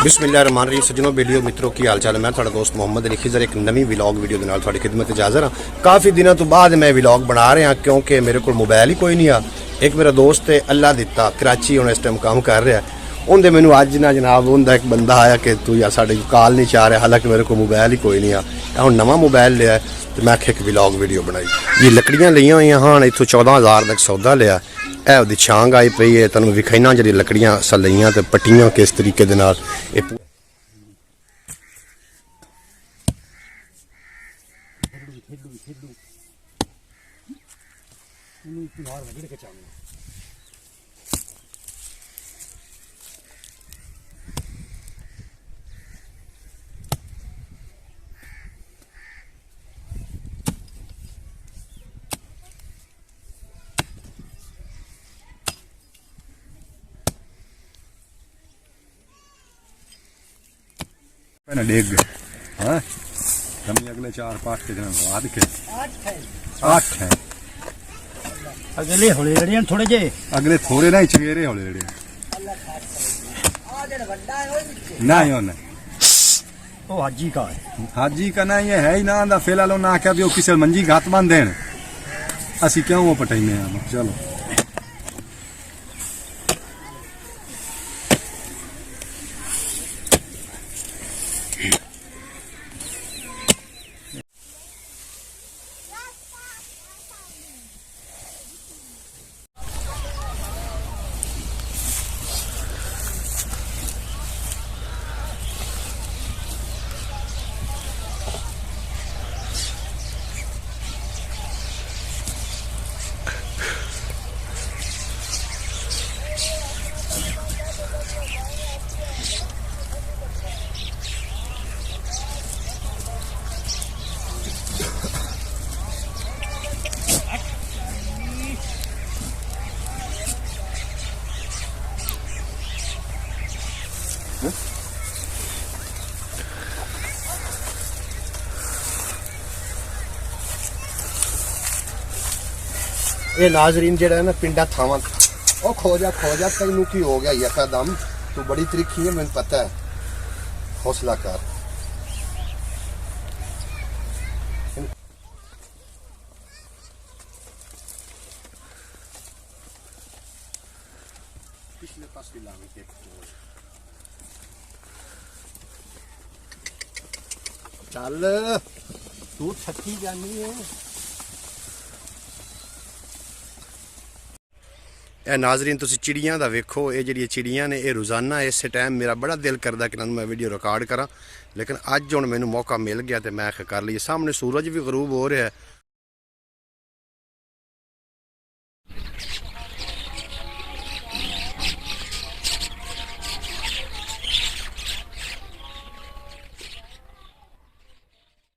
बिस्मिल्लाहिर्रहमानिर्रहीम सज्जनों वीडियो मित्रों की हाल चाल है। मैं थोड़ा दोस्त मोहम्मद अली खिजर एक नवी व्लॉग वीडियो के नाल थोड़ी खिदमत हाज़र हाँ। काफ़ी दिनों तो बाद मैं व्लॉग बना रहा क्योंकि मेरे को मोबाइल ही कोई नहीं आ। एक मेरा दोस्त है अल्लाह दिता कराची हुण इस टाइम काम कर रहा है। उनके मैनू अज ना जनाब उनका एक बंदा आया कि तू यार साढ़े कॉल नहीं चाह रहा, हालांकि मेरे को मोबाइल ही कोई नहीं आ। हुण नवा मोबाइल लिया तो मैं एक व्लॉग वीडियो बनाई। ये लकड़ियाँ लिया हुई हाँ इतों 14,000 तक सौदा लिया। यह उसकी छांग आई पई है, तुहानूं विखाइना जी लकड़ियाँ असां लईआं ते पट्टियां किस तरीके दे नाल डेग हाँ कमी अगले 4-5 के दिन बाद के 8 है अगले हौले लड़ियां थोड़े जे अगले थोड़े नहीं चंगेरे हौले लड़े नहीं होना वो हाजी का है। हाजी का ना ये है ही ना आंदा फिलहाल ना क्या भी किसी मंजी घात मान देन असी क्यों वो पटाइने हम चलो ये नाजरीन जड़ा है ना पिंडा थावा ओ खोजा तेनू की हो गया यकदम तू बड़ी तरीकी है मैंने पता है। हौसला कर पिछले पास भी लावे चल तू थकी जानी है। ਇਹ ਨਾਜ਼ਰੀਨ ਤੁਸੀਂ ਚਿੜੀਆਂ ਦਾ ਵੇਖੋ, ਇਹ ਜਿਹੜੀਆਂ ਚਿੜੀਆਂ ਨੇ ਇਹ ਰੋਜ਼ਾਨਾ ਇਸੇ ਟਾਈਮ ਮੇਰਾ ਬੜਾ ਦਿਲ ਕਰਦਾ ਕਿ ਇਹਨਾਂ ਨੂੰ ਮੈਂ ਵੀਡੀਓ ਰਿਕਾਰਡ ਕਰਾਂ, ਲੇਕਿਨ ਅੱਜ ਹੁਣ ਮੈਨੂੰ ਮੌਕਾ ਮਿਲ ਗਿਆ ਤੇ ਮੈਂ ਕਰ ਲਈ। ਸਾਹਮਣੇ ਸੂਰਜ ਵੀ ਗਰੂਬ ਹੋ ਰਿਹਾ